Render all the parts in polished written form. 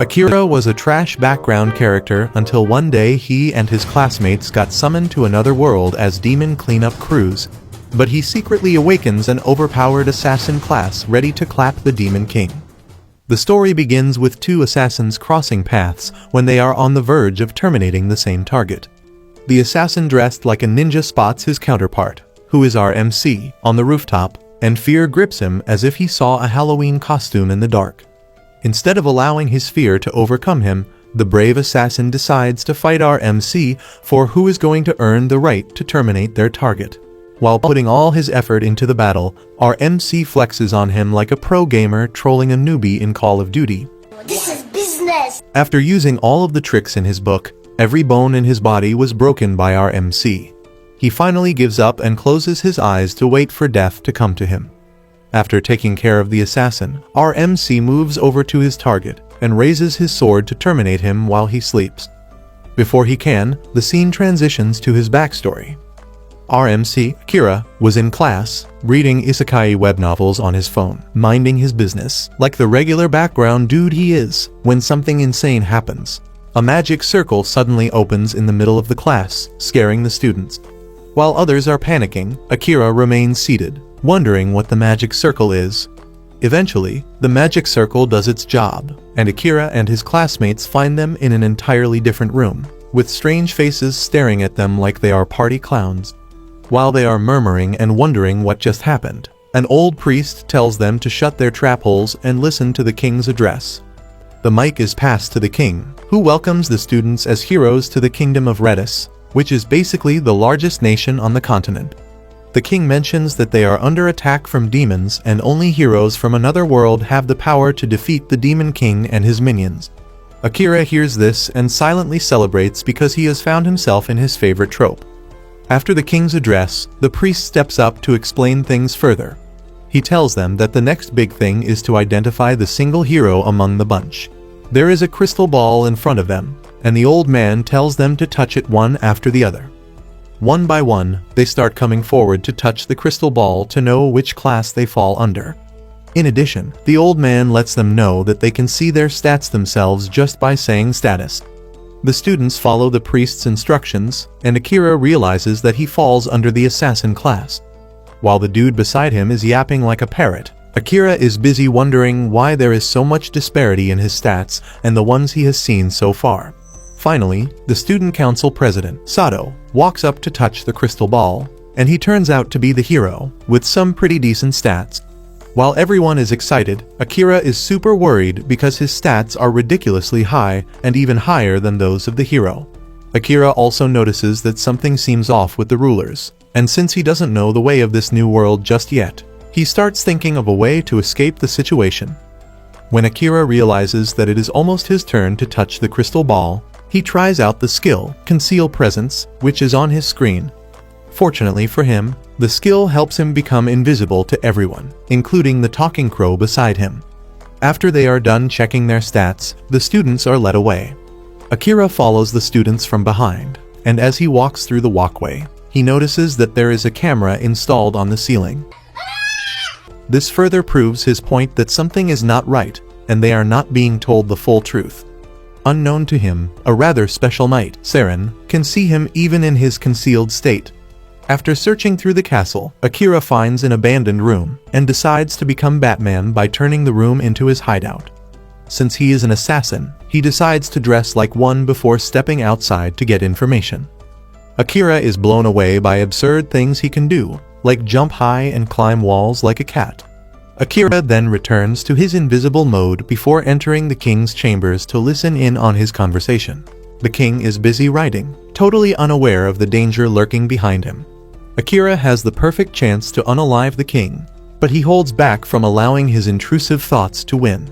Akira was a trash background character until one day he and his classmates got summoned to another world as demon cleanup crews, but he secretly awakens an overpowered assassin class ready to clap the Demon King. The story begins with two assassins crossing paths when they are on the verge of terminating the same target. The assassin dressed like a ninja spots his counterpart, who is our MC, on the rooftop, and fear grips him as if he saw a Halloween costume in the dark. Instead of allowing his fear to overcome him, the brave assassin decides to fight our MC for who is going to earn the right to terminate their target. While putting all his effort into the battle, our MC flexes on him like a pro gamer trolling a newbie in Call of Duty. This is business! After using all of the tricks in his book, every bone in his body was broken by our MC. He finally gives up and closes his eyes to wait for death to come to him. After taking care of the assassin, our MC moves over to his target and raises his sword to terminate him while he sleeps. Before he can, the scene transitions to his backstory. Our MC, Akira, was in class, reading isekai web novels on his phone, minding his business, like the regular background dude he is, when something insane happens. A magic circle suddenly opens in the middle of the class, scaring the students. While others are panicking, Akira remains seated, wondering what the magic circle is. Eventually, the magic circle does its job, and Akira and his classmates find them in an entirely different room, with strange faces staring at them like they are party clowns. While they are murmuring and wondering what just happened, an old priest tells them to shut their trap holes and listen to the king's address. The mic is passed to the king, who welcomes the students as heroes to the kingdom of Redis, which is basically the largest nation on the continent. The king mentions that they are under attack from demons and only heroes from another world have the power to defeat the Demon King and his minions. Akira hears this and silently celebrates because he has found himself in his favorite trope. After the king's address, the priest steps up to explain things further. He tells them that the next big thing is to identify the single hero among the bunch. There is a crystal ball in front of them, and the old man tells them to touch it one after the other. One by one, they start coming forward to touch the crystal ball to know which class they fall under. In addition, the old man lets them know that they can see their stats themselves just by saying status. The students follow the priest's instructions, and Akira realizes that he falls under the assassin class. While the dude beside him is yapping like a parrot, Akira is busy wondering why there is so much disparity in his stats and the ones he has seen so far. Finally, the student council president, Sato, walks up to touch the crystal ball, and he turns out to be the hero, with some pretty decent stats. While everyone is excited, Akira is super worried because his stats are ridiculously high and even higher than those of the hero. Akira also notices that something seems off with the rulers, and since he doesn't know the way of this new world just yet, he starts thinking of a way to escape the situation. When Akira realizes that it is almost his turn to touch the crystal ball, he tries out the skill, Conceal Presence, which is on his screen. Fortunately for him, the skill helps him become invisible to everyone, including the talking crow beside him. After they are done checking their stats, the students are led away. Akira follows the students from behind, and as he walks through the walkway, he notices that there is a camera installed on the ceiling. This further proves his point that something is not right, and they are not being told the full truth. Unknown to him, a rather special knight, Saren, can see him even in his concealed state. After searching through the castle, Akira finds an abandoned room and decides to become Batman by turning the room into his hideout. Since he is an assassin, he decides to dress like one before stepping outside to get information. Akira is blown away by absurd things he can do, like jump high and climb walls like a cat. Akira then returns to his invisible mode before entering the king's chambers to listen in on his conversation. The king is busy writing, totally unaware of the danger lurking behind him. Akira has the perfect chance to unalive the king, but he holds back from allowing his intrusive thoughts to win.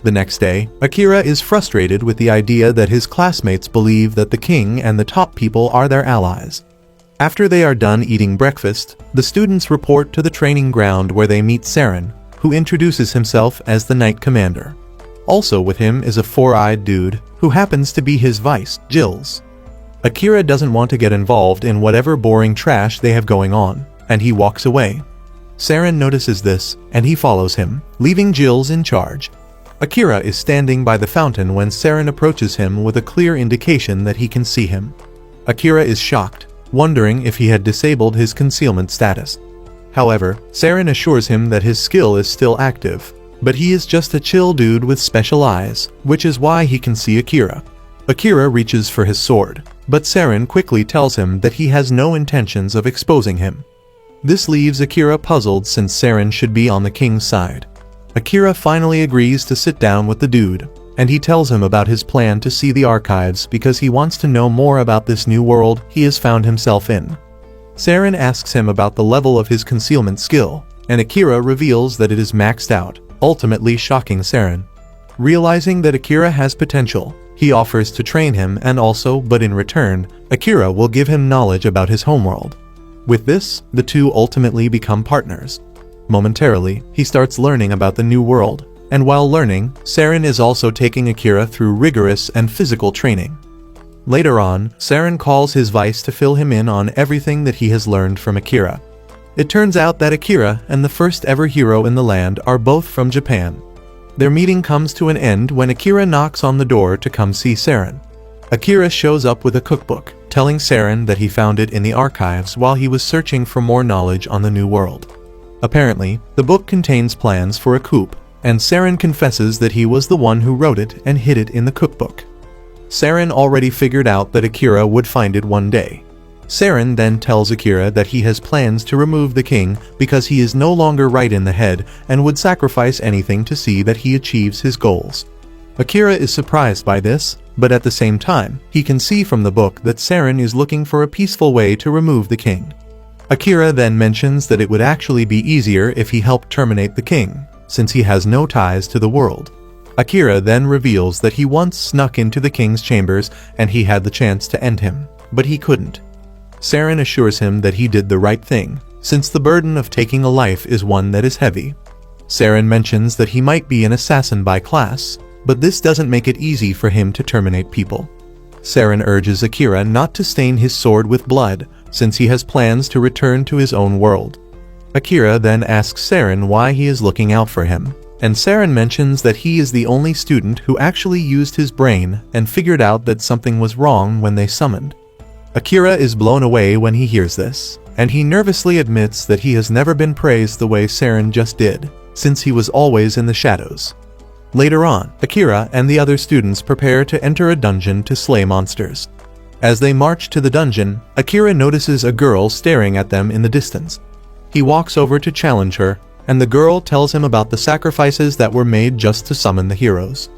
The next day, Akira is frustrated with the idea that his classmates believe that the king and the top people are their allies. After they are done eating breakfast, the students report to the training ground where they meet Saren, who introduces himself as the Knight Commander. Also with him is a four-eyed dude, who happens to be his vice, Jills. Akira doesn't want to get involved in whatever boring trash they have going on, and he walks away. Saren notices this, and he follows him, leaving Jills in charge. Akira is standing by the fountain when Saren approaches him with a clear indication that he can see him. Akira is shocked, wondering if he had disabled his concealment status. However, Saren assures him that his skill is still active, but he is just a chill dude with special eyes, which is why he can see Akira. Akira reaches for his sword, but Saren quickly tells him that he has no intentions of exposing him. This leaves Akira puzzled since Saren should be on the king's side. Akira finally agrees to sit down with the dude, and he tells him about his plan to see the archives because he wants to know more about this new world he has found himself in. Saren asks him about the level of his concealment skill, and Akira reveals that it is maxed out, ultimately shocking Saren. Realizing that Akira has potential, he offers to train him but in return, Akira will give him knowledge about his homeworld. With this, the two ultimately become partners. Momentarily, he starts learning about the new world, and while learning, Saren is also taking Akira through rigorous and physical training. Later on, Saren calls his vice to fill him in on everything that he has learned from Akira. It turns out that Akira and the first ever hero in the land are both from Japan. Their meeting comes to an end when Akira knocks on the door to come see Saren. Akira shows up with a cookbook, telling Saren that he found it in the archives while he was searching for more knowledge on the new world. Apparently, the book contains plans for a coup, and Saren confesses that he was the one who wrote it and hid it in the cookbook. Saren already figured out that Akira would find it one day. Saren then tells Akira that he has plans to remove the king because he is no longer right in the head and would sacrifice anything to see that he achieves his goals. Akira is surprised by this, but at the same time, he can see from the book that Saren is looking for a peaceful way to remove the king. Akira then mentions that it would actually be easier if he helped terminate the king, since he has no ties to the world. Akira then reveals that he once snuck into the king's chambers and he had the chance to end him, but he couldn't. Saren assures him that he did the right thing, since the burden of taking a life is one that is heavy. Saren mentions that he might be an assassin by class, but this doesn't make it easy for him to terminate people. Saren urges Akira not to stain his sword with blood, since he has plans to return to his own world. Akira then asks Saren why he is looking out for him, and Saren mentions that he is the only student who actually used his brain and figured out that something was wrong when they summoned. Akira is blown away when he hears this, and he nervously admits that he has never been praised the way Saren just did, since he was always in the shadows. Later on, Akira and the other students prepare to enter a dungeon to slay monsters. As they march to the dungeon, Akira notices a girl staring at them in the distance. He walks over to challenge her, and the girl tells him about the sacrifices that were made just to summon the heroes.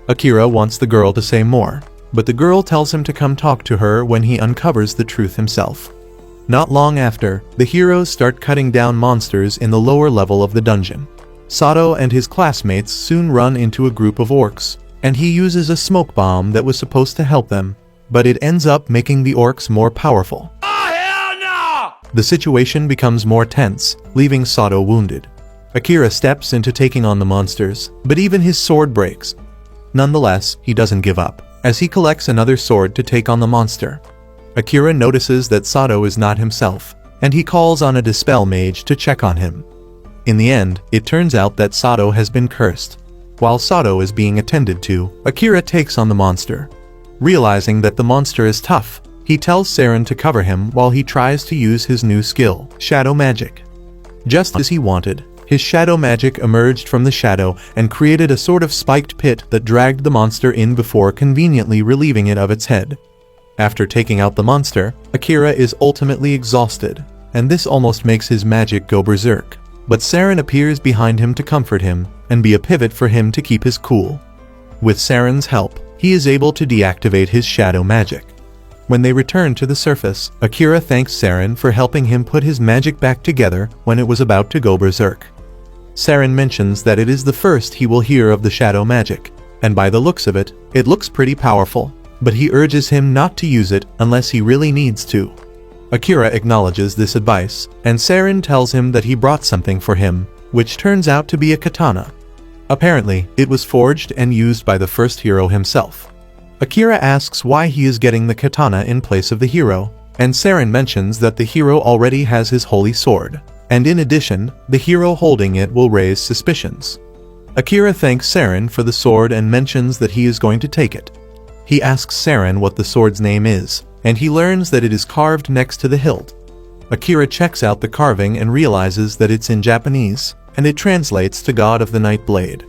Akira wants the girl to say more, but the girl tells him to come talk to her when he uncovers the truth himself. Not long after, the heroes start cutting down monsters in the lower level of the dungeon. Sato and his classmates soon run into a group of orcs, and he uses a smoke bomb that was supposed to help them, but it ends up making the orcs more powerful. Oh, hell no! The situation becomes more tense, leaving Sato wounded. Akira steps into taking on the monsters, but even his sword breaks. Nonetheless, he doesn't give up, as he collects another sword to take on the monster. Akira notices that Sato is not himself, and he calls on a dispel mage to check on him. In the end, it turns out that Sato has been cursed. While Sato is being attended to, Akira takes on the monster. Realizing that the monster is tough, he tells Saren to cover him while he tries to use his new skill, Shadow Magic. Just as he wanted, his shadow magic emerged from the shadow and created a sort of spiked pit that dragged the monster in before conveniently relieving it of its head. After taking out the monster, Akira is ultimately exhausted, and this almost makes his magic go berserk. But Saren appears behind him to comfort him and be a pivot for him to keep his cool. With Saren's help, he is able to deactivate his shadow magic. When they return to the surface, Akira thanks Saren for helping him put his magic back together when it was about to go berserk. Saren mentions that it is the first he will hear of the shadow magic, and by the looks of it, it looks pretty powerful, but he urges him not to use it unless he really needs to. Akira acknowledges this advice, and Saren tells him that he brought something for him, which turns out to be a katana. Apparently, it was forged and used by the first hero himself. Akira asks why he is getting the katana in place of the hero, and Saren mentions that the hero already has his holy sword, and in addition, the hero holding it will raise suspicions. Akira thanks Saren for the sword and mentions that he is going to take it. He asks Saren what the sword's name is, and he learns that it is carved next to the hilt. Akira checks out the carving and realizes that it's in Japanese, and it translates to God of the Night Blade.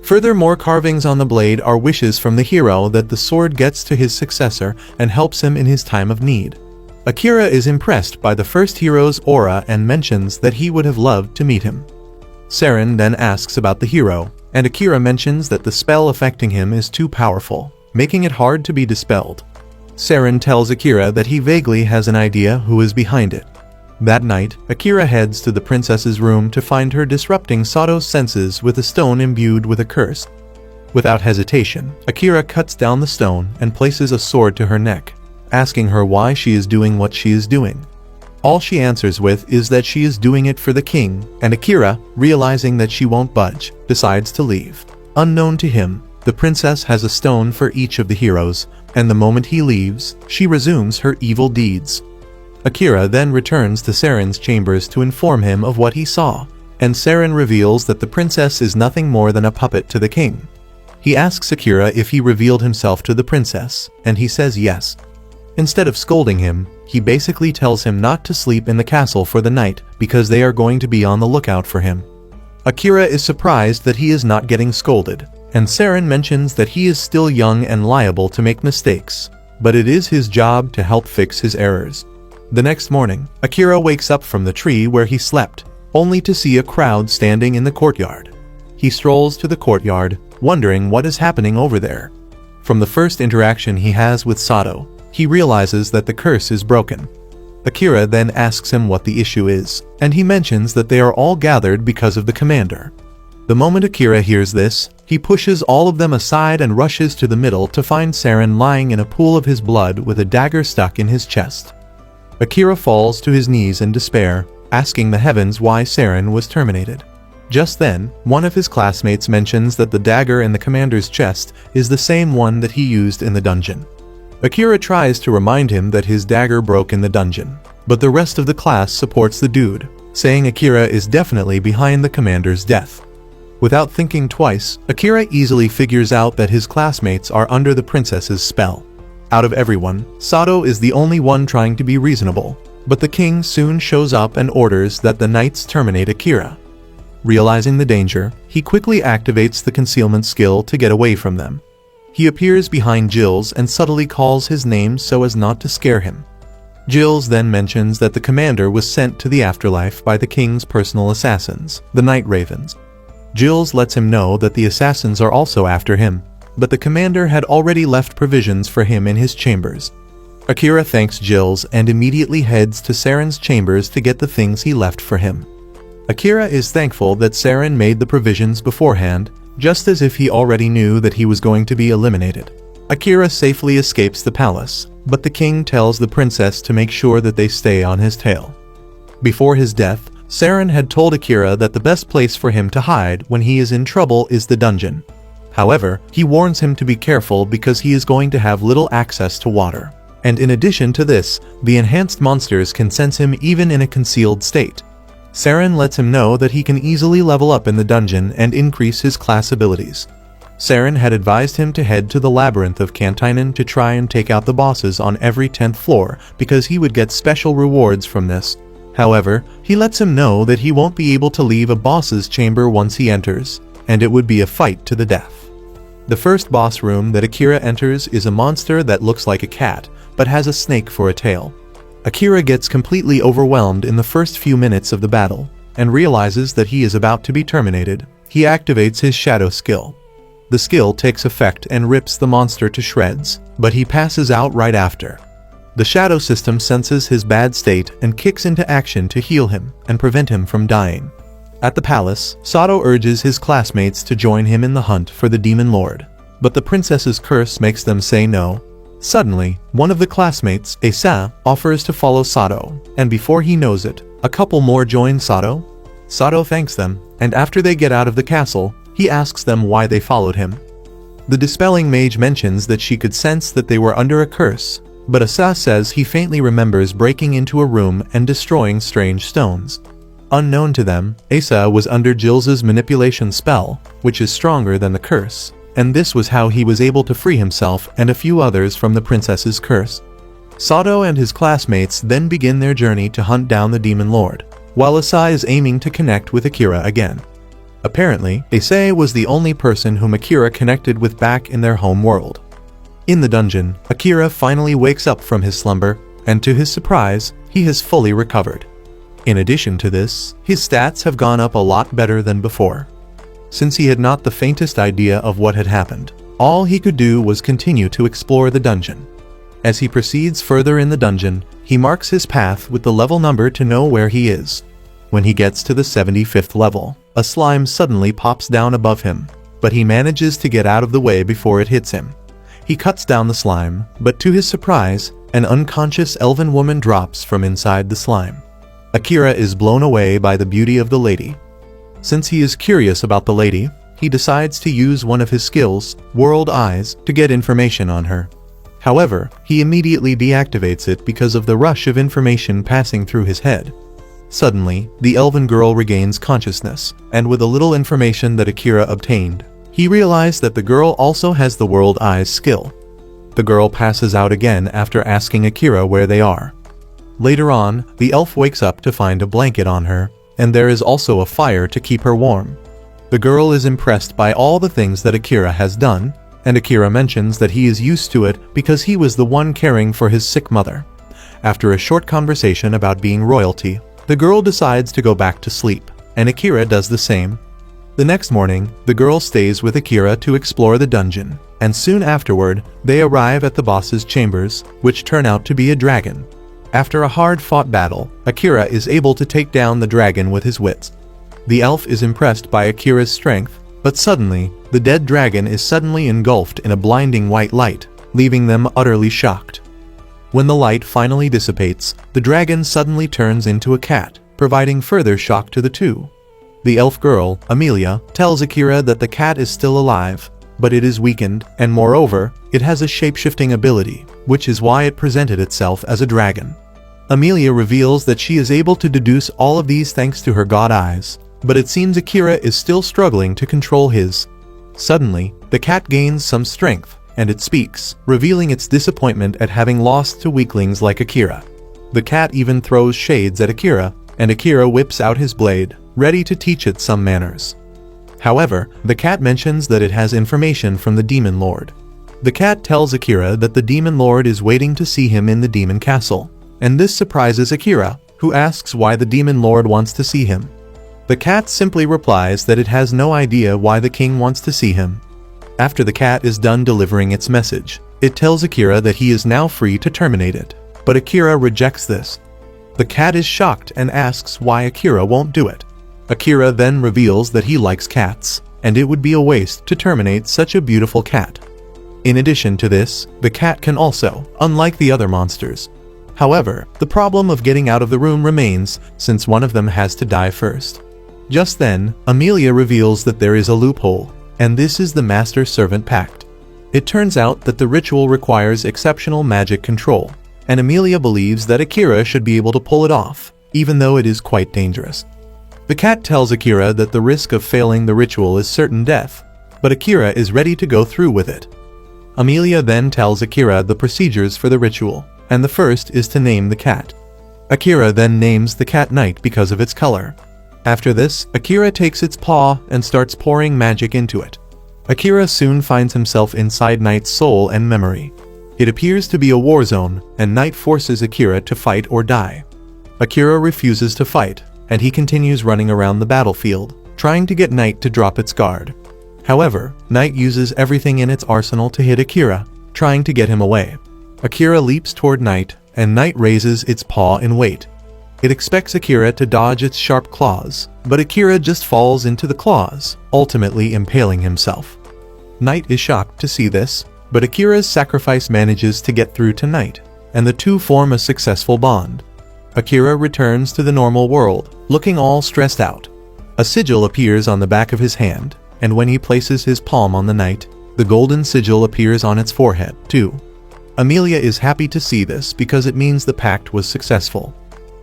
Furthermore, carvings on the blade are wishes from the hero that the sword gets to his successor and helps him in his time of need. Akira is impressed by the first hero's aura and mentions that he would have loved to meet him. Saren then asks about the hero, and Akira mentions that the spell affecting him is too powerful, making it hard to be dispelled. Saren tells Akira that he vaguely has an idea who is behind it. That night, Akira heads to the princess's room to find her disrupting Sato's senses with a stone imbued with a curse. Without hesitation, Akira cuts down the stone and places a sword to her neck, asking her why she is doing what she is doing. All she answers with is that she is doing it for the king, and Akira, realizing that she won't budge, decides to leave. Unknown to him, the princess has a stone for each of the heroes, and the moment he leaves, she resumes her evil deeds. Akira then returns to Saren's chambers to inform him of what he saw, and Saren reveals that the princess is nothing more than a puppet to the king. He asks Akira if he revealed himself to the princess, and he says yes. Instead of scolding him, he basically tells him not to sleep in the castle for the night because they are going to be on the lookout for him. Akira is surprised that he is not getting scolded, and Saren mentions that he is still young and liable to make mistakes, but it is his job to help fix his errors. The next morning, Akira wakes up from the tree where he slept, only to see a crowd standing in the courtyard. He strolls to the courtyard, wondering what is happening over there. From the first interaction he has with Sato, he realizes that the curse is broken. Akira then asks him what the issue is, and he mentions that they are all gathered because of the commander. The moment Akira hears this, he pushes all of them aside and rushes to the middle to find Saren lying in a pool of his blood with a dagger stuck in his chest. Akira falls to his knees in despair, asking the heavens why Saren was terminated. Just then, one of his classmates mentions that the dagger in the commander's chest is the same one that he used in the dungeon. Akira tries to remind him that his dagger broke in the dungeon, but the rest of the class supports the dude, saying Akira is definitely behind the commander's death. Without thinking twice, Akira easily figures out that his classmates are under the princess's spell. Out of everyone, Sato is the only one trying to be reasonable, but the king soon shows up and orders that the knights terminate Akira. Realizing the danger, he quickly activates the concealment skill to get away from them. He appears behind Jills and subtly calls his name so as not to scare him. Jills then mentions that the commander was sent to the afterlife by the king's personal assassins, the Night Ravens. Jills lets him know that the assassins are also after him, but the commander had already left provisions for him in his chambers. Akira thanks Jills and immediately heads to Saren's chambers to get the things he left for him. Akira is thankful that Saren made the provisions beforehand, just as if he already knew that he was going to be eliminated. Akira safely escapes the palace, but the king tells the princess to make sure that they stay on his tail. Before his death, Saren had told Akira that the best place for him to hide when he is in trouble is the dungeon. However, he warns him to be careful because he is going to have little access to water. And in addition to this, the enhanced monsters can sense him even in a concealed state. Saren lets him know that he can easily level up in the dungeon and increase his class abilities. Saren had advised him to head to the labyrinth of Cantinen to try and take out the bosses on every 10th floor because he would get special rewards from this. However, he lets him know that he won't be able to leave a boss's chamber once he enters, and it would be a fight to the death. The first boss room that Akira enters is a monster that looks like a cat, but has a snake for a tail. Akira gets completely overwhelmed in the first few minutes of the battle, and realizes that he is about to be terminated. He activates his shadow skill. The skill takes effect and rips the monster to shreds, but he passes out right after. The shadow system senses his bad state and kicks into action to heal him and prevent him from dying. At the palace, Sato urges his classmates to join him in the hunt for the Demon Lord, but the princess's curse makes them say no. Suddenly, one of the classmates, Asa, offers to follow Sato, and before he knows it, a couple more join Sato. Sato thanks them, and after they get out of the castle, he asks them why they followed him. The Dispelling Mage mentions that she could sense that they were under a curse, but Asa says he faintly remembers breaking into a room and destroying strange stones. Unknown to them, Asa was under Jill's manipulation spell, which is stronger than the curse, and this was how he was able to free himself and a few others from the princess's curse. Sato and his classmates then begin their journey to hunt down the Demon Lord, while Asa is aiming to connect with Akira again. Apparently, Asa was the only person whom Akira connected with back in their home world. In the dungeon, Akira finally wakes up from his slumber, and to his surprise, he has fully recovered. In addition to this, his stats have gone up a lot better than before. Since he had not the faintest idea of what had happened, all he could do was continue to explore the dungeon. As he proceeds further in the dungeon, he marks his path with the level number to know where he is. When he gets to the 75th level, a slime suddenly pops down above him, but he manages to get out of the way before it hits him. He cuts down the slime, but to his surprise, an unconscious elven woman drops from inside the slime. Akira is blown away by the beauty of the lady. Since he is curious about the lady, he decides to use one of his skills, World Eyes, to get information on her. However, he immediately deactivates it because of the rush of information passing through his head. Suddenly, the elven girl regains consciousness, and with a little information that Akira obtained, he realized that the girl also has the World Eyes skill. The girl passes out again after asking Akira where they are. Later on, the elf wakes up to find a blanket on her, and there is also a fire to keep her warm. The girl is impressed by all the things that Akira has done, and Akira mentions that he is used to it because he was the one caring for his sick mother. After a short conversation about being royalty, the girl decides to go back to sleep, and Akira does the same. The next morning, the girl stays with Akira to explore the dungeon, and soon afterward, they arrive at the boss's chambers, which turn out to be a dragon. After a hard-fought battle, Akira is able to take down the dragon with his wits. The elf is impressed by Akira's strength, but suddenly, the dead dragon is suddenly engulfed in a blinding white light, leaving them utterly shocked. When the light finally dissipates, the dragon suddenly turns into a cat, providing further shock to the two. The elf girl, Amelia, tells Akira that the cat is still alive, but it is weakened, and moreover, it has a shape-shifting ability, which is why it presented itself as a dragon. Amelia reveals that she is able to deduce all of these thanks to her god eyes, but it seems Akira is still struggling to control his. Suddenly, the cat gains some strength, and it speaks, revealing its disappointment at having lost to weaklings like Akira. The cat even throws shades at Akira, and Akira whips out his blade, ready to teach it some manners. However, the cat mentions that it has information from the Demon Lord. The cat tells Akira that the Demon Lord is waiting to see him in the Demon Castle, and this surprises Akira, who asks why the Demon Lord wants to see him. The cat simply replies that it has no idea why the king wants to see him. After the cat is done delivering its message, it tells Akira that he is now free to terminate it, but Akira rejects this. The cat is shocked and asks why Akira won't do it. Akira then reveals that he likes cats, and it would be a waste to terminate such a beautiful cat. In addition to this, the cat can also, unlike the other monsters. However, the problem of getting out of the room remains, since one of them has to die first. Just then, Amelia reveals that there is a loophole, and this is the Master-Servant Pact. It turns out that the ritual requires exceptional magic control, and Amelia believes that Akira should be able to pull it off, even though it is quite dangerous. The cat tells Akira that the risk of failing the ritual is certain death, but Akira is ready to go through with it. Amelia then tells Akira the procedures for the ritual, and the first is to name the cat. Akira then names the cat Knight because of its color. After this, Akira takes its paw and starts pouring magic into it. Akira soon finds himself inside Knight's soul and memory. It appears to be a war zone, and Knight forces Akira to fight or die. Akira refuses to fight, and he continues running around the battlefield, trying to get Knight to drop its guard. However, Knight uses everything in its arsenal to hit Akira, trying to get him away. Akira leaps toward Knight, and Knight raises its paw in weight. It expects Akira to dodge its sharp claws, but Akira just falls into the claws, ultimately impaling himself. Knight is shocked to see this, but Akira's sacrifice manages to get through to Knight, and the two form a successful bond. Akira returns to the normal world, looking all stressed out. A sigil appears on the back of his hand, and when he places his palm on the Knight, the golden sigil appears on its forehead, too. Amelia is happy to see this because it means the pact was successful.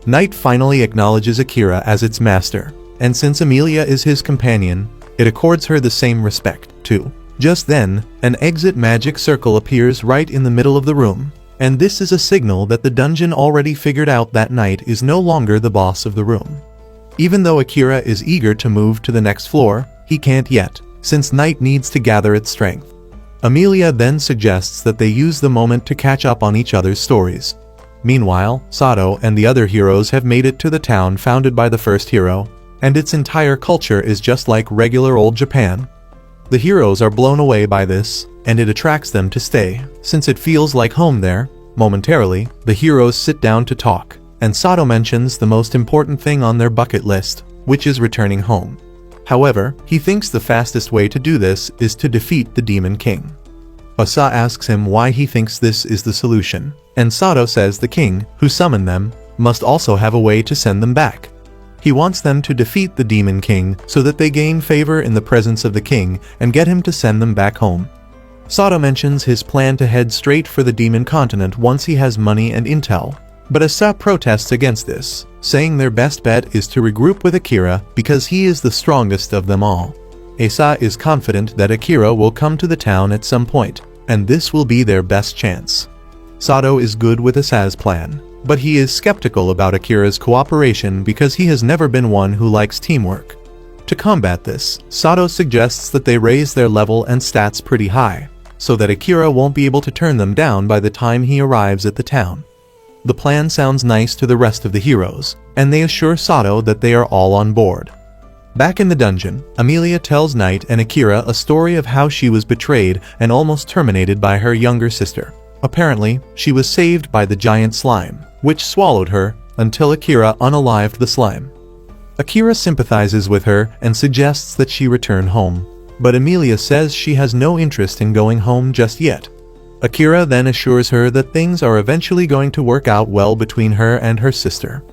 Knight finally acknowledges Akira as its master, and since Emilia is his companion, it accords her the same respect, too. Just then, an exit magic circle appears right in the middle of the room, and this is a signal that the dungeon already figured out that Knight is no longer the boss of the room. Even though Akira is eager to move to the next floor, he can't yet, since Knight needs to gather its strength. Emilia then suggests that they use the moment to catch up on each other's stories. Meanwhile, Sato and the other heroes have made it to the town founded by the first hero, and its entire culture is just like regular old Japan. The heroes are blown away by this, and it attracts them to stay, since it feels like home there. Momentarily, the heroes sit down to talk, and Sato mentions the most important thing on their bucket list, which is returning home. However, he thinks the fastest way to do this is to defeat the Demon King. Asa asks him why he thinks this is the solution, and Sato says the king, who summoned them, must also have a way to send them back. He wants them to defeat the Demon King so that they gain favor in the presence of the king and get him to send them back home. Sato mentions his plan to head straight for the Demon Continent once he has money and intel, but Asa protests against this, saying their best bet is to regroup with Akira because he is the strongest of them all. Asa is confident that Akira will come to the town at some point, and this will be their best chance. Sato is good with Asa's plan, but he is skeptical about Akira's cooperation because he has never been one who likes teamwork. To combat this, Sato suggests that they raise their level and stats pretty high, so that Akira won't be able to turn them down by the time he arrives at the town. The plan sounds nice to the rest of the heroes, and they assure Sato that they are all on board. Back in the dungeon, Emilia tells Knight and Akira a story of how she was betrayed and almost terminated by her younger sister. Apparently, she was saved by the giant slime, which swallowed her until Akira unalived the slime. Akira sympathizes with her and suggests that she return home, but Emilia says she has no interest in going home just yet. Akira then assures her that things are eventually going to work out well between her and her sister.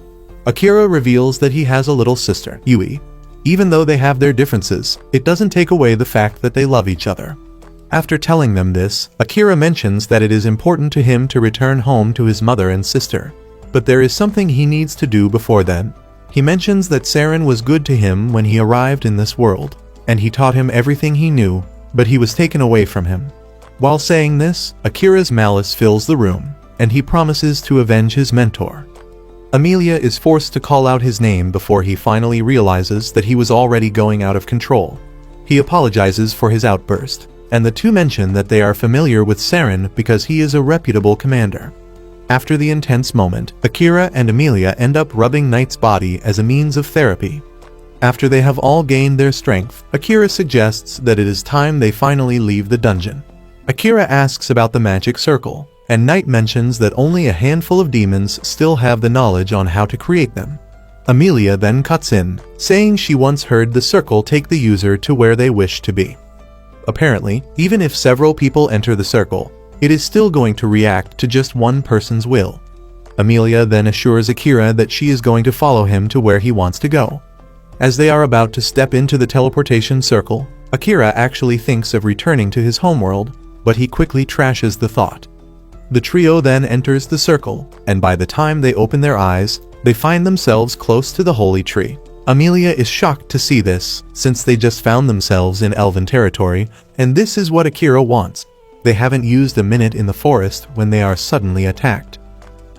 Akira reveals that he has a little sister, Yui. Even though they have their differences, it doesn't take away the fact that they love each other. After telling them this, Akira mentions that it is important to him to return home to his mother and sister, but there is something he needs to do before then. He mentions that Saren was good to him when he arrived in this world, and he taught him everything he knew, but he was taken away from him. While saying this, Akira's malice fills the room, and he promises to avenge his mentor. Emilia is forced to call out his name before he finally realizes that he was already going out of control. He apologizes for his outburst, and the two mention that they are familiar with Saren because he is a reputable commander. After the intense moment, Akira and Emilia end up rubbing Knight's body as a means of therapy. After they have all gained their strength, Akira suggests that it is time they finally leave the dungeon. Akira asks about the magic circle, and Knight mentions that only a handful of demons still have the knowledge on how to create them. Emilia then cuts in, saying she once heard the circle take the user to where they wish to be. Apparently, even if several people enter the circle, it is still going to react to just one person's will. Emilia then assures Akira that she is going to follow him to where he wants to go. As they are about to step into the teleportation circle, Akira actually thinks of returning to his homeworld, but he quickly trashes the thought. The trio then enters the circle, and by the time they open their eyes, they find themselves close to the holy tree. Emilia is shocked to see this, since they just found themselves in Elven territory, and this is what Akira wants. They haven't used a minute in the forest when they are suddenly attacked.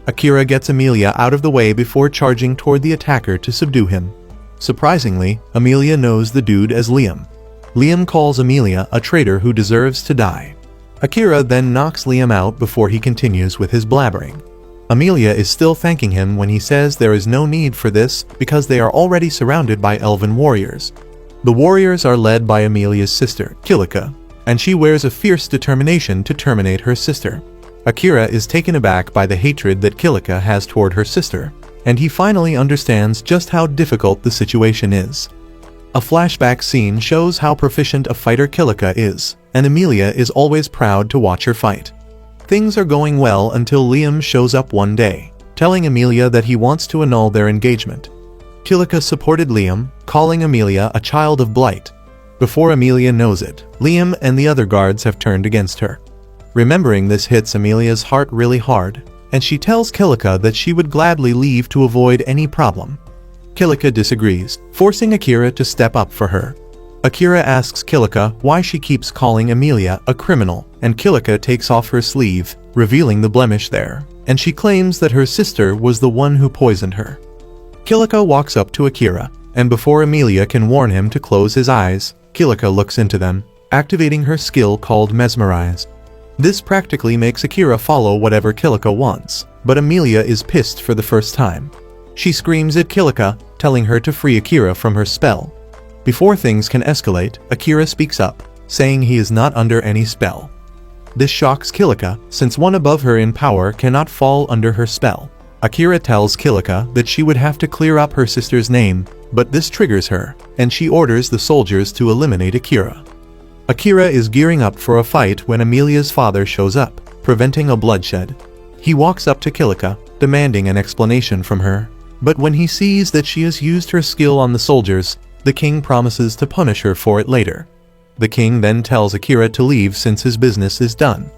Akira gets Emilia out of the way before charging toward the attacker to subdue him. Surprisingly, Emilia knows the dude as Liam. Liam calls Emilia a traitor who deserves to die. Akira then knocks Liam out before he continues with his blabbering. Emilia is still thanking him when he says there is no need for this because they are already surrounded by elven warriors. The warriors are led by Emilia's sister, Kilika, and she wears a fierce determination to terminate her sister. Akira is taken aback by the hatred that Kilika has toward her sister, and he finally understands just how difficult the situation is. A flashback scene shows how proficient a fighter Kilika is, and Emilia is always proud to watch her fight. Things are going well until Liam shows up one day, telling Emilia that he wants to annul their engagement. Kilika supported Liam, calling Emilia a child of blight. Before Emilia knows it, Liam and the other guards have turned against her. Remembering this hits Emilia's heart really hard, and she tells Kilika that she would gladly leave to avoid any problem. Kilika disagrees, forcing Akira to step up for her. Akira asks Kilika why she keeps calling Emilia a criminal, and Kilika takes off her sleeve, revealing the blemish there, and she claims that her sister was the one who poisoned her. Kilika walks up to Akira, and before Emilia can warn him to close his eyes, Kilika looks into them, activating her skill called Mesmerize. This practically makes Akira follow whatever Kilika wants, but Emilia is pissed for the first time. She screams at Kilika, telling her to free Akira from her spell. Before things can escalate, Akira speaks up, saying he is not under any spell. This shocks Kilika, since one above her in power cannot fall under her spell. Akira tells Kilika that she would have to clear up her sister's name, but this triggers her, and she orders the soldiers to eliminate Akira. Akira is gearing up for a fight when Emilia's father shows up, preventing a bloodshed. He walks up to Kilika, demanding an explanation from her, but when he sees that she has used her skill on the soldiers, the king promises to punish her for it later. The king then tells Akira to leave since his business is done.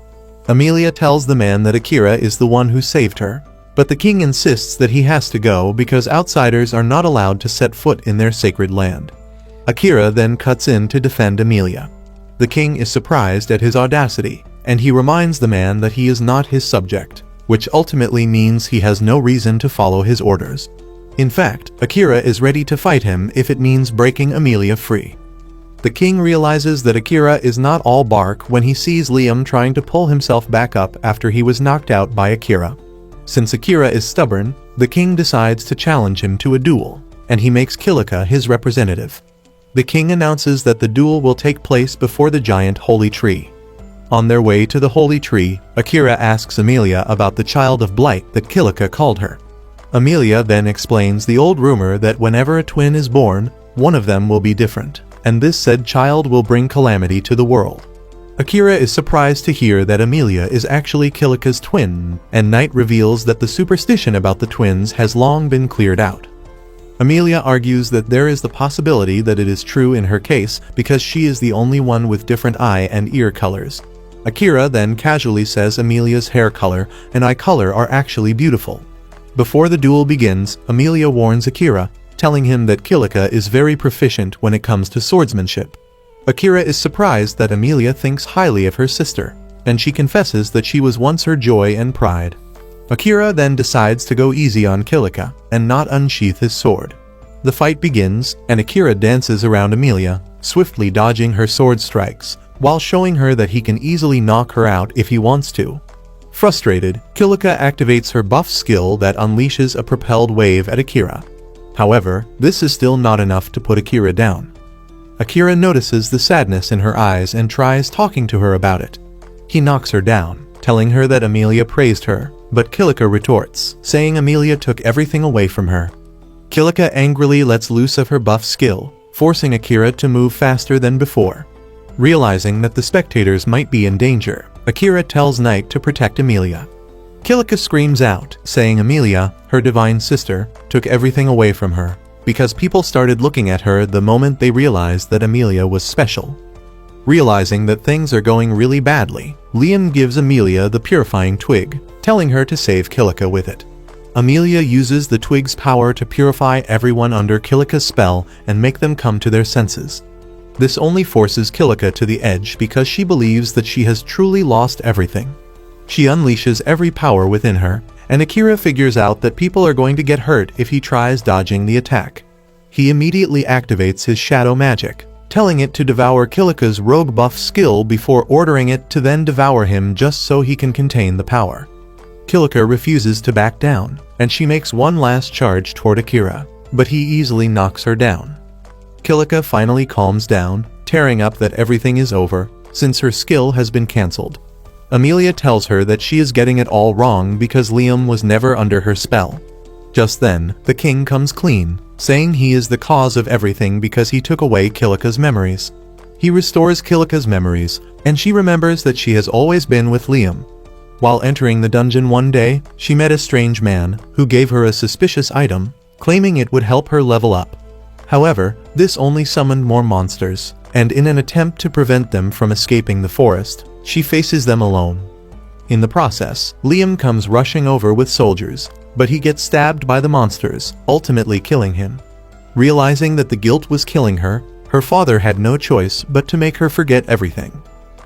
Emilia tells the man that Akira is the one who saved her, but the king insists that he has to go because outsiders are not allowed to set foot in their sacred land. Akira then cuts in to defend Emilia. The king is surprised at his audacity, and he reminds the man that he is not his subject, which ultimately means he has no reason to follow his orders. In fact, Akira is ready to fight him if it means breaking Emilia free. The king realizes that Akira is not all bark when he sees Liam trying to pull himself back up after he was knocked out by Akira. Since Akira is stubborn, the king decides to challenge him to a duel, and he makes Kilika his representative. The king announces that the duel will take place before the giant holy tree. On their way to the holy tree, Akira asks Emilia about the child of blight that Kilika called her. Emilia then explains the old rumor that whenever a twin is born, one of them will be different, and this said child will bring calamity to the world. Akira is surprised to hear that Emilia is actually Kilika's twin, and Night reveals that the superstition about the twins has long been cleared out. Emilia argues that there is the possibility that it is true in her case because she is the only one with different eye and ear colors. Akira then casually says Emilia's hair color and eye color are actually beautiful. Before the duel begins, Emilia warns Akira, telling him that Kilika is very proficient when it comes to swordsmanship. Akira is surprised that Emilia thinks highly of her sister, and she confesses that she was once her joy and pride. Akira then decides to go easy on Kilika and not unsheath his sword. The fight begins, and Akira dances around Emilia, swiftly dodging her sword strikes, while showing her that he can easily knock her out if he wants to. Frustrated, Kilika activates her buff skill that unleashes a propelled wave at Akira. However, this is still not enough to put Akira down. Akira notices the sadness in her eyes and tries talking to her about it. He knocks her down, telling her that Emilia praised her, but Kilika retorts, saying Emilia took everything away from her. Kilika angrily lets loose of her buff skill, forcing Akira to move faster than before. Realizing that the spectators might be in danger, Akira tells Night to protect Emilia. Kilika screams out, saying Emilia, her divine sister, took everything away from her, because people started looking at her the moment they realized that Emilia was special. Realizing that things are going really badly, Liam gives Emilia the purifying twig, telling her to save Kilika with it. Emilia uses the twig's power to purify everyone under Kilika's spell and make them come to their senses. This only forces Kilika to the edge because she believes that she has truly lost everything. She unleashes every power within her, and Akira figures out that people are going to get hurt if he tries dodging the attack. He immediately activates his shadow magic, telling it to devour Kilika's rogue buff skill before ordering it to then devour him just so he can contain the power. Kilika refuses to back down, and she makes one last charge toward Akira, but he easily knocks her down. Kilika finally calms down, tearing up that everything is over, since her skill has been cancelled. Emilia tells her that she is getting it all wrong because Liam was never under her spell. Just then, the king comes clean, saying he is the cause of everything because he took away Kilika's memories. He restores Kilika's memories, and she remembers that she has always been with Liam. While entering the dungeon one day, she met a strange man who gave her a suspicious item, claiming it would help her level up. However, this only summoned more monsters, and in an attempt to prevent them from escaping the forest, she faces them alone. In the process, Liam comes rushing over with soldiers, but he gets stabbed by the monsters, ultimately killing him. Realizing that the guilt was killing her, her father had no choice but to make her forget everything.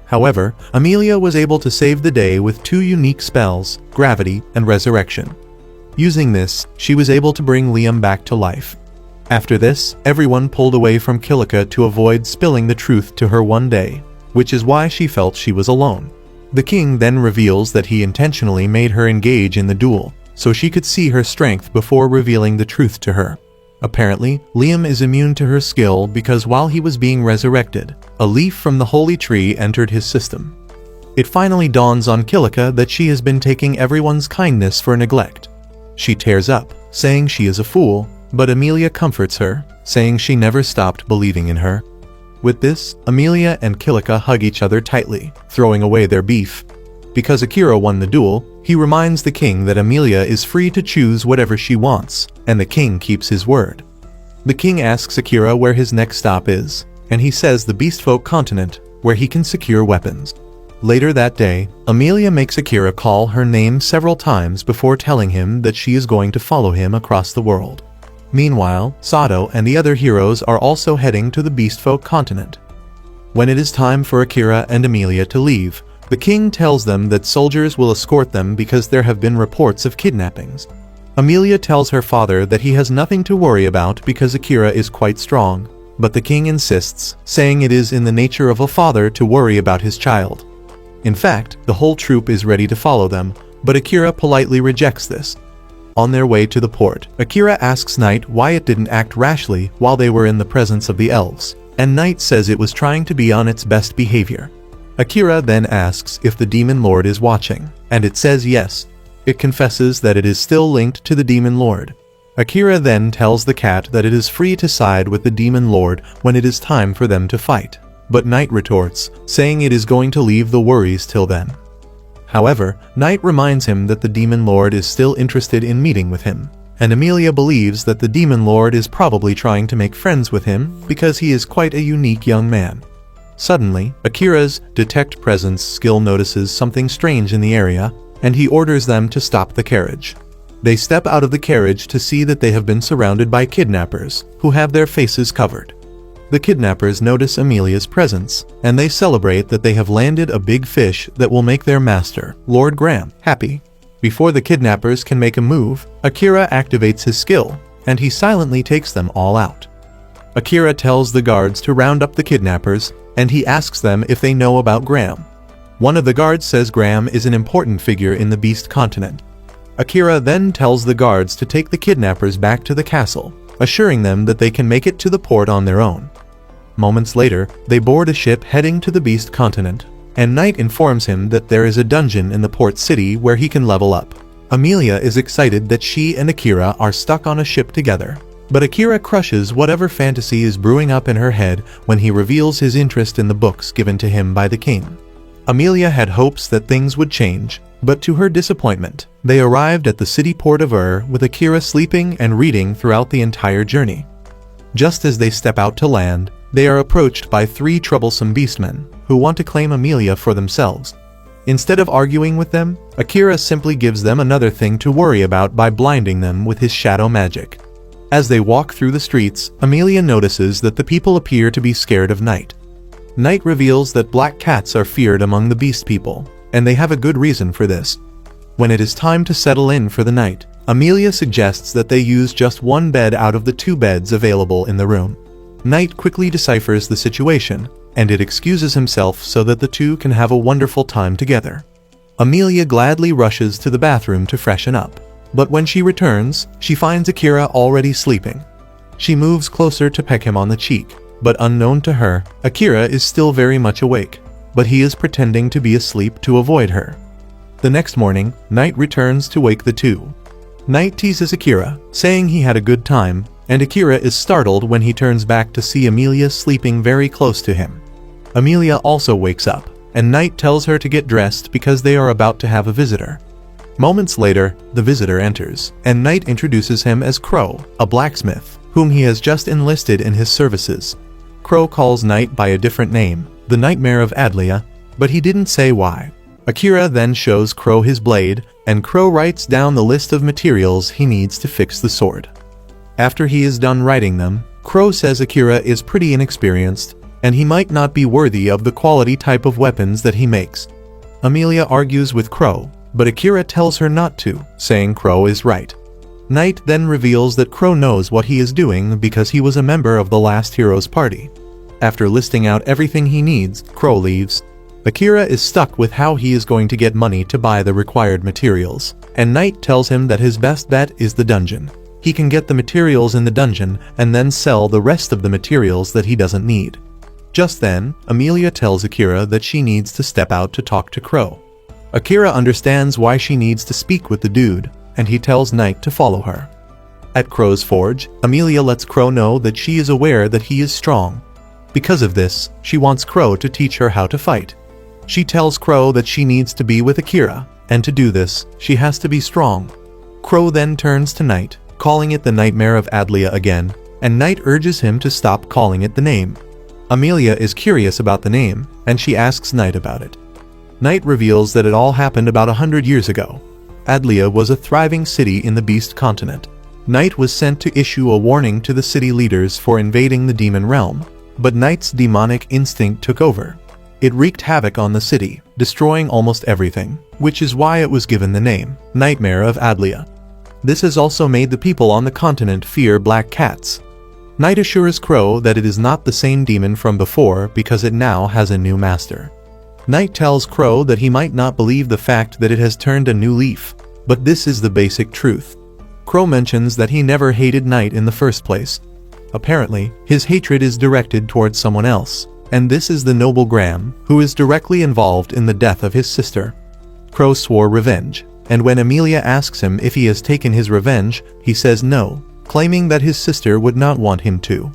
However, Amelia was able to save the day with 2 unique spells, Gravity and Resurrection. Using this, she was able to bring Liam back to life. After this, everyone pulled away from Kilika to avoid spilling the truth to her one day, which is why she felt she was alone. The king then reveals that he intentionally made her engage in the duel, so she could see her strength before revealing the truth to her. Apparently, Liam is immune to her skill because while he was being resurrected, a leaf from the holy tree entered his system. It finally dawns on Kilika that she has been taking everyone's kindness for neglect. She tears up, saying she is a fool, but Amelia comforts her, saying she never stopped believing in her. With this, Amelia and Kilika hug each other tightly, throwing away their beef. Because Akira won the duel, he reminds the king that Amelia is free to choose whatever she wants, and the king keeps his word. The king asks Akira where his next stop is, and he says the Beastfolk continent, where he can secure weapons. Later that day, Amelia makes Akira call her name several times before telling him that she is going to follow him across the world. Meanwhile, Sato and the other heroes are also heading to the Beastfolk continent. When it is time for Akira and Amelia to leave, the king tells them that soldiers will escort them because there have been reports of kidnappings. Amelia tells her father that he has nothing to worry about because Akira is quite strong, but the king insists, saying it is in the nature of a father to worry about his child. In fact, the whole troop is ready to follow them, but Akira politely rejects this. On their way to the port, Akira asks Knight why it didn't act rashly while they were in the presence of the elves, and Knight says it was trying to be on its best behavior. Akira then asks if the Demon Lord is watching, and it says yes. It confesses that it is still linked to the Demon Lord. Akira then tells the cat that it is free to side with the Demon Lord when it is time for them to fight, but Knight retorts, saying it is going to leave the worries till then. However, Knight reminds him that the Demon Lord is still interested in meeting with him, and Amelia believes that the Demon Lord is probably trying to make friends with him because he is quite a unique young man. Suddenly, Akira's Detect Presence skill notices something strange in the area, and he orders them to stop the carriage. They step out of the carriage to see that they have been surrounded by kidnappers, who have their faces covered. The kidnappers notice Amelia's presence, and they celebrate that they have landed a big fish that will make their master, Lord Graham, happy. Before the kidnappers can make a move, Akira activates his skill, and he silently takes them all out. Akira tells the guards to round up the kidnappers, and he asks them if they know about Graham. One of the guards says Graham is an important figure in the Beast continent. Akira then tells the guards to take the kidnappers back to the castle, assuring them that they can make it to the port on their own. Moments later, they board a ship heading to the Beast continent, and Knight informs him that there is a dungeon in the port city where he can level up. Amelia is excited that she and Akira are stuck on a ship together, but Akira crushes whatever fantasy is brewing up in her head when he reveals his interest in the books given to him by the king. Amelia had hopes that things would change, but to her disappointment, they arrived at the city port of with Akira sleeping and reading throughout the entire journey. Just as they step out to land, they are approached by 3 troublesome beastmen, who want to claim Amelia for themselves. Instead of arguing with them, Akira simply gives them another thing to worry about by blinding them with his shadow magic. As they walk through the streets, Amelia notices that the people appear to be scared of Knight. Knight reveals that black cats are feared among the beast people, and they have a good reason for this. When it is time to settle in for the night, Amelia suggests that they use just 1 bed out of the 2 beds available in the room. Knight quickly deciphers the situation, and it excuses himself so that the two can have a wonderful time together. Amelia gladly rushes to the bathroom to freshen up, but when she returns, she finds Akira already sleeping. She moves closer to peck him on the cheek, but unknown to her, Akira is still very much awake, but he is pretending to be asleep to avoid her. The next morning, Knight returns to wake the two. Knight teases Akira, saying he had a good time, and Akira is startled when he turns back to see Amelia sleeping very close to him. Amelia also wakes up, and Knight tells her to get dressed because they are about to have a visitor. Moments later, the visitor enters, and Knight introduces him as Crow, a blacksmith, whom he has just enlisted in his services. Crow calls Knight by a different name, the Nightmare of Adlia, but he didn't say why. Akira then shows Crow his blade, and Crow writes down the list of materials he needs to fix the sword. After he is done writing them, Crow says Akira is pretty inexperienced, and he might not be worthy of the quality type of weapons that he makes. Emilia argues with Crow, but Akira tells her not to, saying Crow is right. Knight then reveals that Crow knows what he is doing because he was a member of the last hero's party. After listing out everything he needs, Crow leaves. Akira is stuck with how he is going to get money to buy the required materials, and Knight tells him that his best bet is the dungeon. He can get the materials in the dungeon and then sell the rest of the materials that he doesn't need. Just then, Emilia tells Akira that she needs to step out to talk to Crow. Akira understands why she needs to speak with the dude, and he tells Knight to follow her. At Crow's forge, Emilia lets Crow know that she is aware that he is strong. Because of this, she wants Crow to teach her how to fight. She tells Crow that she needs to be with Akira, and to do this, she has to be strong. Crow then turns to Knight, calling it the Nightmare of Adlia again, and Knight urges him to stop calling it the name. Emilia is curious about the name, and she asks Knight about it. Knight reveals that it all happened about 100 years ago. Adlia was a thriving city in the Beast continent. Knight was sent to issue a warning to the city leaders for invading the demon realm, but Knight's demonic instinct took over. It wreaked havoc on the city, destroying almost everything, which is why it was given the name, Nightmare of Adlia. This has also made the people on the continent fear black cats. Knight assures Crow that it is not the same demon from before because it now has a new master. Knight tells Crow that he might not believe the fact that it has turned a new leaf, but this is the basic truth. Crow mentions that he never hated Knight in the first place. Apparently, his hatred is directed towards someone else, and this is the noble Graham, who is directly involved in the death of his sister. Crow swore revenge, and when Emilia asks him if he has taken his revenge, he says no, claiming that his sister would not want him to.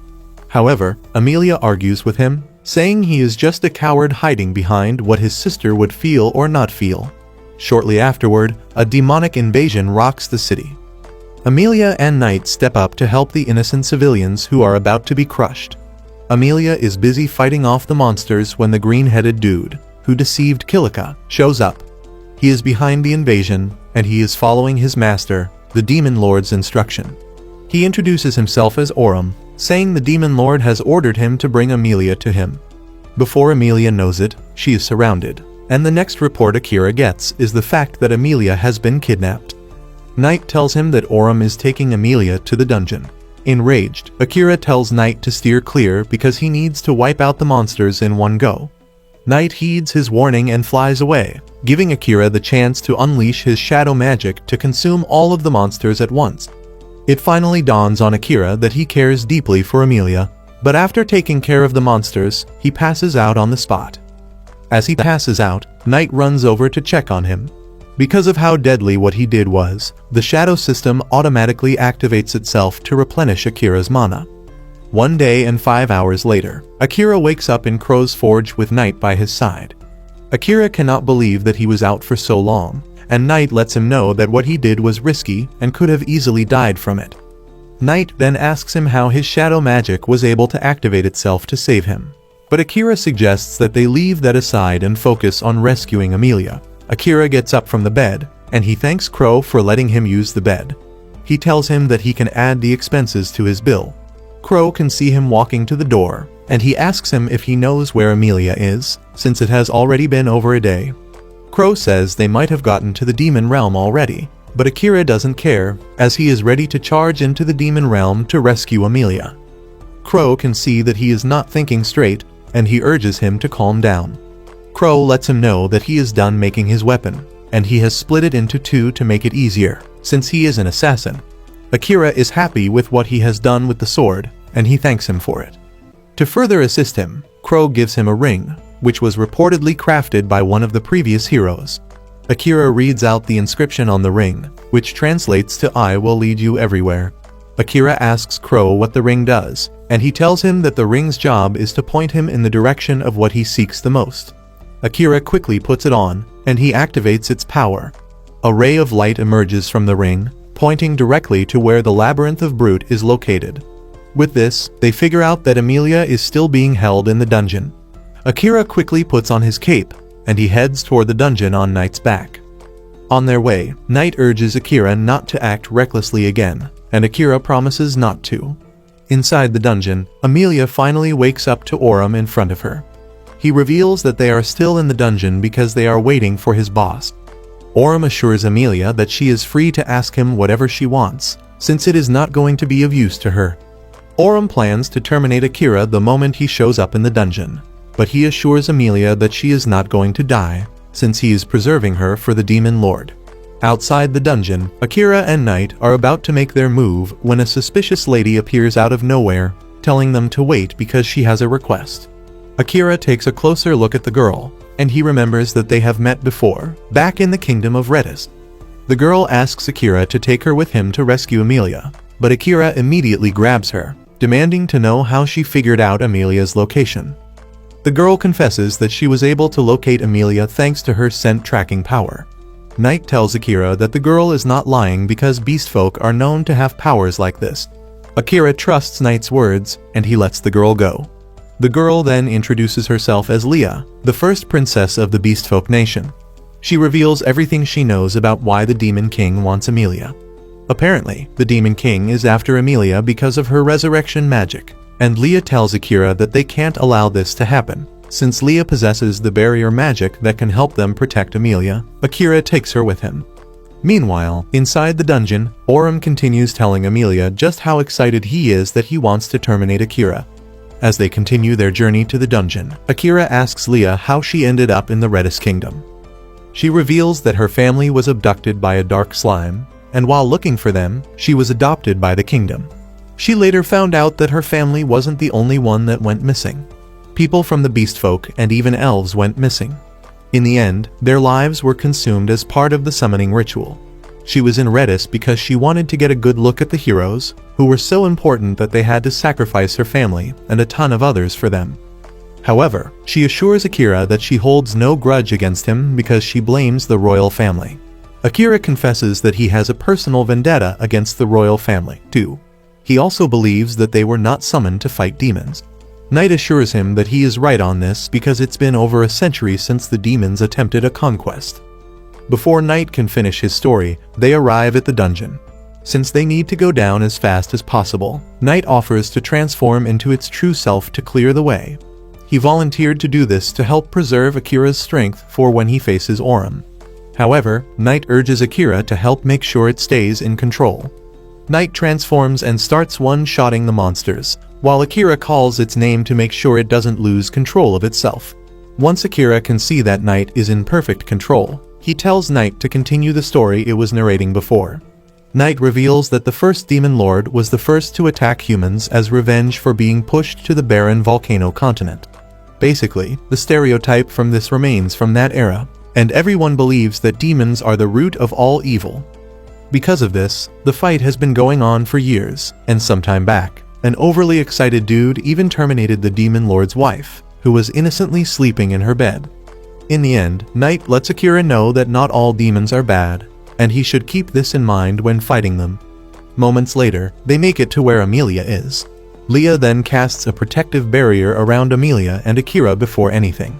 However, Emilia argues with him, saying he is just a coward hiding behind what his sister would feel or not feel. Shortly afterward, a demonic invasion rocks the city. Emilia and Knight step up to help the innocent civilians who are about to be crushed. Emilia is busy fighting off the monsters when the green-headed dude, who deceived Kilika, shows up. He is behind the invasion, and he is following his master, the Demon Lord's instruction. He introduces himself as Aurum, saying the Demon Lord has ordered him to bring Emilia to him. Before Emilia knows it, she is surrounded, and the next report Akira gets is the fact that Emilia has been kidnapped. Knight tells him that Aurum is taking Emilia to the dungeon. Enraged, Akira tells Knight to steer clear because he needs to wipe out the monsters in one go. Knight heeds his warning and flies away, giving Akira the chance to unleash his shadow magic to consume all of the monsters at once. It finally dawns on Akira that he cares deeply for Emilia, but after taking care of the monsters, he passes out on the spot. As he passes out, Knight runs over to check on him. Because of how deadly what he did was, the shadow system automatically activates itself to replenish Akira's mana. 1 day and 5 hours later, Akira wakes up in Crow's forge with Knight by his side. Akira cannot believe that he was out for so long, and Knight lets him know that what he did was risky and could have easily died from it. Knight then asks him how his shadow magic was able to activate itself to save him. But Akira suggests that they leave that aside and focus on rescuing Emilia. Akira gets up from the bed, and he thanks Crow for letting him use the bed. He tells him that he can add the expenses to his bill. Crow can see him walking to the door, and he asks him if he knows where Emilia is, since it has already been over a day. Crow says they might have gotten to the demon realm already, but Akira doesn't care, as he is ready to charge into the demon realm to rescue Emilia. Crow can see that he is not thinking straight, and he urges him to calm down. Crow lets him know that he is done making his weapon, and he has split it into two to make it easier, since he is an assassin. Akira is happy with what he has done with the sword, and he thanks him for it. To further assist him, Crow gives him a ring, which was reportedly crafted by one of the previous heroes. Akira reads out the inscription on the ring, which translates to "I will lead you everywhere." Akira asks Crow what the ring does, and he tells him that the ring's job is to point him in the direction of what he seeks the most. Akira quickly puts it on, and he activates its power. A ray of light emerges from the ring, pointing directly to where the Labyrinth of Brute is located. With this, they figure out that Emilia is still being held in the dungeon. Akira quickly puts on his cape, and he heads toward the dungeon on Knight's back. On their way, Knight urges Akira not to act recklessly again, and Akira promises not to. Inside the dungeon, Emilia finally wakes up to Aurum in front of her. He reveals that they are still in the dungeon because they are waiting for his boss. Aurum assures Emilia that she is free to ask him whatever she wants, since it is not going to be of use to her. Aurum plans to terminate Akira the moment he shows up in the dungeon, but he assures Emilia that she is not going to die, since he is preserving her for the Demon Lord. Outside the dungeon, Akira and Knight are about to make their move when a suspicious lady appears out of nowhere, telling them to wait because she has a request. Akira takes a closer look at the girl, and he remembers that they have met before, back in the kingdom of Redis. The girl asks Akira to take her with him to rescue Emilia, but Akira immediately grabs her, demanding to know how she figured out Emilia's location. The girl confesses that she was able to locate Emilia thanks to her scent tracking power. Knight tells Akira that the girl is not lying because beast folk are known to have powers like this. Akira trusts Knight's words, and he lets the girl go. The girl then introduces herself as Leah, the first princess of the beast folk nation. She reveals everything she knows about why the Demon King wants Emilia. Apparently, the Demon King is after Emilia because of her resurrection magic, and Leah tells Akira that they can't allow this to happen. Since Leah possesses the barrier magic that can help them protect Emilia, Akira takes her with him. Meanwhile, inside the dungeon, Aurum continues telling Emilia just how excited he is that he wants to terminate Akira. As they continue their journey to the dungeon, Akira asks Leah how she ended up in the Redis Kingdom. She reveals that her family was abducted by a dark slime, and while looking for them, she was adopted by the kingdom. She later found out that her family wasn't the only one that went missing. People from the beast folk and even elves went missing. In the end, their lives were consumed as part of the summoning ritual. She was in Redis because she wanted to get a good look at the heroes, who were so important that they had to sacrifice her family and a ton of others for them. However, she assures Akira that she holds no grudge against him because she blames the royal family. Akira confesses that he has a personal vendetta against the royal family, too. He also believes that they were not summoned to fight demons. Knight assures him that he is right on this because it's been over a century since the demons attempted a conquest. Before Knight can finish his story, they arrive at the dungeon. Since they need to go down as fast as possible, Knight offers to transform into its true self to clear the way. He volunteered to do this to help preserve Akira's strength for when he faces Aurum. However, Knight urges Akira to help make sure it stays in control. Knight transforms and starts one-shotting the monsters, while Akira calls its name to make sure it doesn't lose control of itself. Once Akira can see that Knight is in perfect control, he tells Knight to continue the story it was narrating before. Knight reveals that the first Demon Lord was the first to attack humans as revenge for being pushed to the barren volcano continent. Basically, the stereotype from this remains from that era, and everyone believes that demons are the root of all evil. Because of this, the fight has been going on for years, and some time back, an overly excited dude even terminated the Demon Lord's wife, who was innocently sleeping in her bed. In the end, Knight lets Akira know that not all demons are bad, and he should keep this in mind when fighting them. Moments later, they make it to where Emilia is. Leah then casts a protective barrier around Emilia and Akira before anything.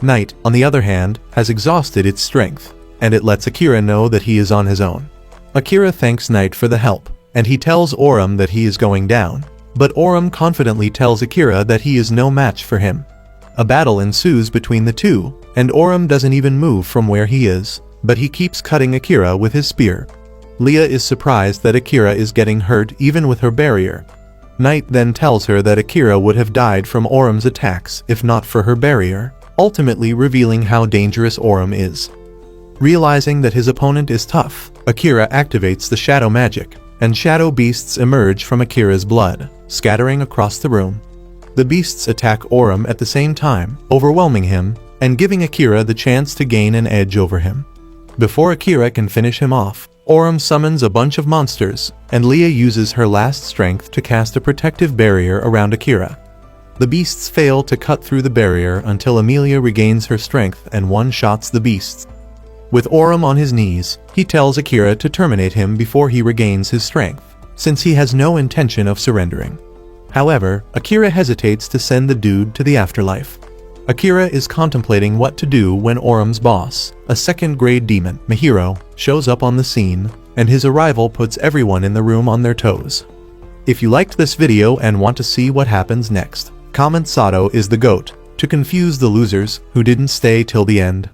Knight, on the other hand, has exhausted its strength, and it lets Akira know that he is on his own. Akira thanks Knight for the help, and he tells Aurum that he is going down, but Aurum confidently tells Akira that he is no match for him. A battle ensues between the two, and Aurum doesn't even move from where he is, but he keeps cutting Akira with his spear. Leah is surprised that Akira is getting hurt even with her barrier. Knight then tells her that Akira would have died from Aurum's attacks if not for her barrier, ultimately revealing how dangerous Aurum is. Realizing that his opponent is tough, Akira activates the shadow magic, and shadow beasts emerge from Akira's blood, scattering across the room. The beasts attack Aurum at the same time, overwhelming him, and giving Akira the chance to gain an edge over him. Before Akira can finish him off, Aurum summons a bunch of monsters, and Leah uses her last strength to cast a protective barrier around Akira. The beasts fail to cut through the barrier until Emilia regains her strength and one-shots the beasts. With Aurum on his knees, he tells Akira to terminate him before he regains his strength, since he has no intention of surrendering. However, Akira hesitates to send the dude to the afterlife. Akira is contemplating what to do when Orum's boss, a second-grade demon, Mihiro, shows up on the scene, and his arrival puts everyone in the room on their toes. If you liked this video and want to see what happens next, comment Sato is the GOAT to confuse the losers who didn't stay till the end.